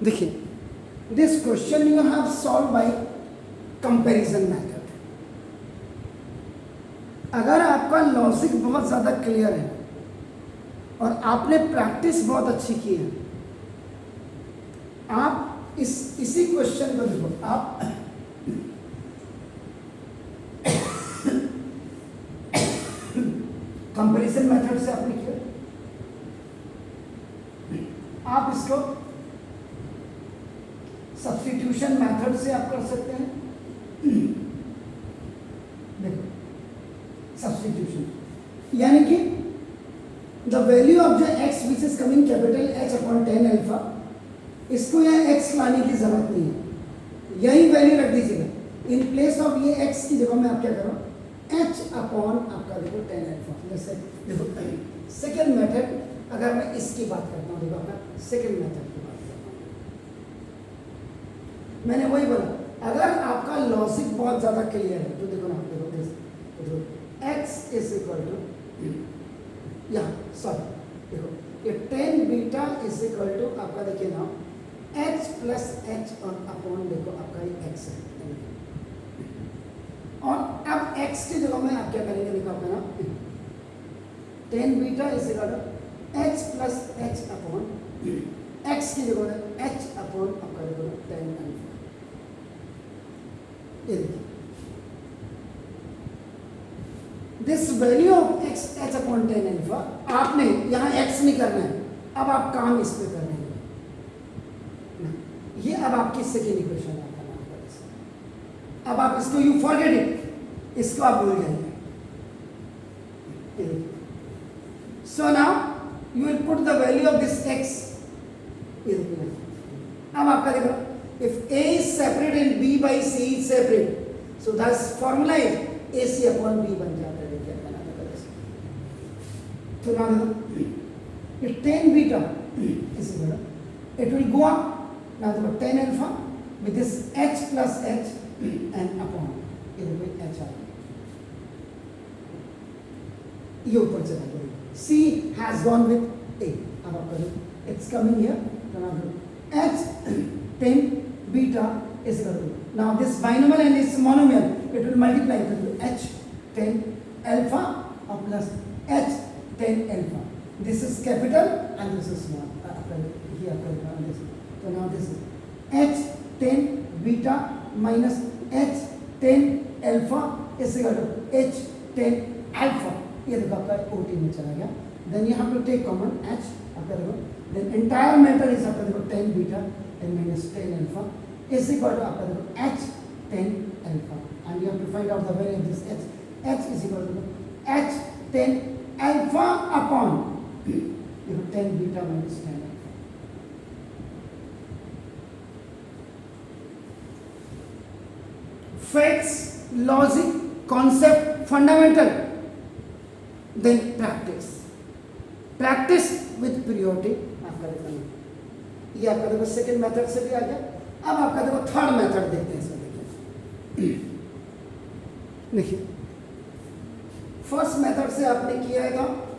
देखिए, this question you have solve by comparison method. अगर आपका लॉजिक बहुत ज़्यादा क्लियर है और आपने प्रैक्टिस बहुत अच्छी की है, आप इसी क्वेश्चन को देखो, आप कंपैरिजन मेथड से आपने किया, आप इसको सब्स्टिट्यूशन मेथड से आप कर सकते हैं। देखो, सब्स्टिट्यूशन यानी कि the value of the x which is coming capital H upon 10 alpha, इसको यहाँ एक्स लाने की जरूरत नहीं है, यही वैल्यू रख दीजिएगा। इन प्लेस ऑफ ये एक्स की जगह में आप क्या करो, एच अपॉन आपका देखो 10 अल्फा। जैसे देखो सेकेंड मेथड, अगर मैं इसकी बात करता हूँ, देखो आपका सेकेंड मेथड की बात करता हूँ, मैंने वही बोला, अगर आपका लॉजिक बहुत ज़्यादा क्लियर है तो देखो ना, देखो एक्स इज इक्वल टू, या सॉरी देखो, ये 10 बीटा इज इक्वल टू आपका देखिए ना एच प्लस एच और अपॉन देखो आपका ये एक्स है, और अब x की जगह में आप क्या करेंगे, देखो आपका ना 10 beta is equal to h plus h upon x की जगह में h अपॉन आपका देखो 10 अल्फा। ये देखिए, this value of x h upon 10 alpha, आपने यहाँ x नहीं करना है, अब आप काम इस पे कर रहे हैं। ये अब आपकी सेकेंड इक्वेशन है। अब आप इसको यू फॉरगेट इट, इसको आप भूल जाएंगे। So now you will put the value of this X. अब आपका देखो, if A is separate and B by C is separate, so this formula is A C upon B बन जाता है। तो नाउ देखो, 10 beta is equal, it will go up, now देखो 10 alpha with this h plus h and upon ये देखो h आ गया, ये ऊपर चला गया, c has gone with a। अब आप करो it's coming here, तो now h 10 beta is equal to, now this binomial and this monomial, it will multiply to h 10 alpha or plus h 10 alpha, this is capital and this is small, here this, so now this is h 10 beta minus h 10 alpha is equal to h 10 alpha. ये देखो आपका OT में चला गया। Then you have to take common h, आपका देखो, then entire matter is आपका देखो 10 beta and minus 10 alpha is equal to आपका देखो h 10 alpha, and you have to find out the value of this h is equal to h 10 alpha upon देखो 10 beta minus 10 facts, logic, concept, fundamental, then practice, practice with periodic। आपका देखो, ये आपका देखो second method से भी आ गया। अब आपका देखो थर्ड मेथड देखते हैं। सर देखिए, फर्स्ट मेथड से आपने किया है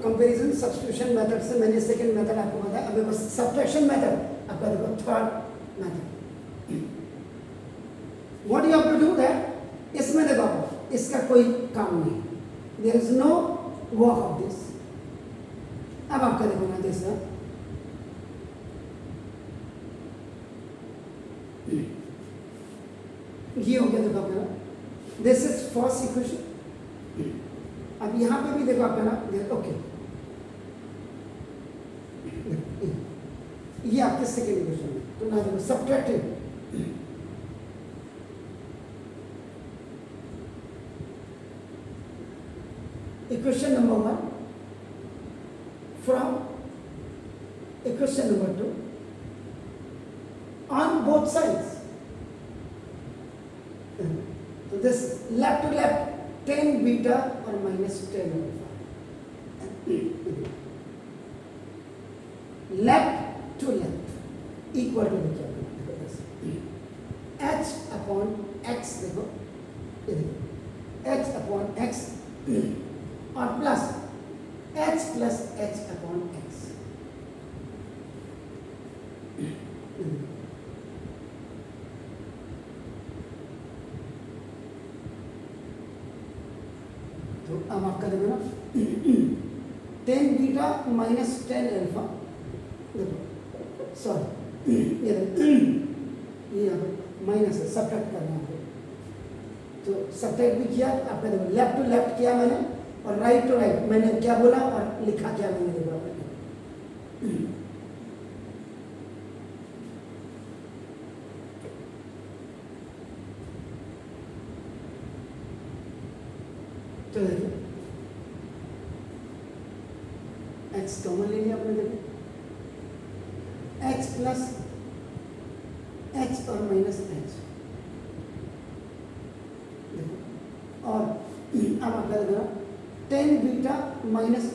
कंपैरिजन, सब्स्टिट्यूशन मेथड से मैंने सेकेंड मेथड आपको बताया। अब देखो सब्ट्रैक्शन मेथड, आपका देखो third method. What you have to do that? इसमें देखो, इसका कोई काम नहीं, there is no work of this। अब आपका देखो ना दिस, ये हो गया देखो आपका, दिस इज फर्स्ट इक्वेशन। अब यहाँ पे भी देखो आपका ना, ओके, ये आपके सेकेंड इक्वेशन है। तो ना देखो subtractive, equation number 1 from equation number 2 on both sides, so this left to left 10 beta or minus 10 alpha, left to left equal to h upon x, देखो h upon x और plus h plus h upon x। अब आप करेंगे ना 10 beta minus 10 alpha, देखो sorry ये यहाँ पर माइनस है, सब्ट्रैक्ट करना है, तो सब्ट्रैक्ट भी किया आपने, देखो लेफ्ट टू लेफ्ट किया मैंने और राइट टू राइट मैंने क्या बोला और लिखा क्या मैंने, देखो आपने तो देखिए x कॉमन ले लिया आपने, देखो x प्लस h और माइनस h, देखो और अब आप क्या देखो 10 beta minus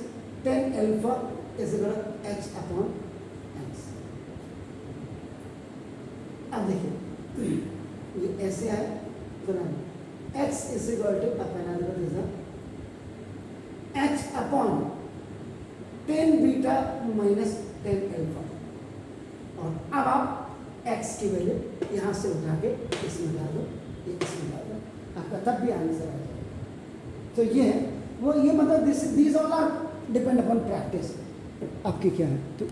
10 alpha is equal to h upon x। अब देखिए ये ऐसे है तो ना x is equal to upon h upon 10 beta minus 10 alpha, और अब आप x की वैल्यू यहाँ से उठा के इसमें डाल दो, ये इसमें डाल दो, आपका तब भी आंसर आ जाएगा। तो ये वो ये मतलब this all are depend upon practice, आपकी क्या है तो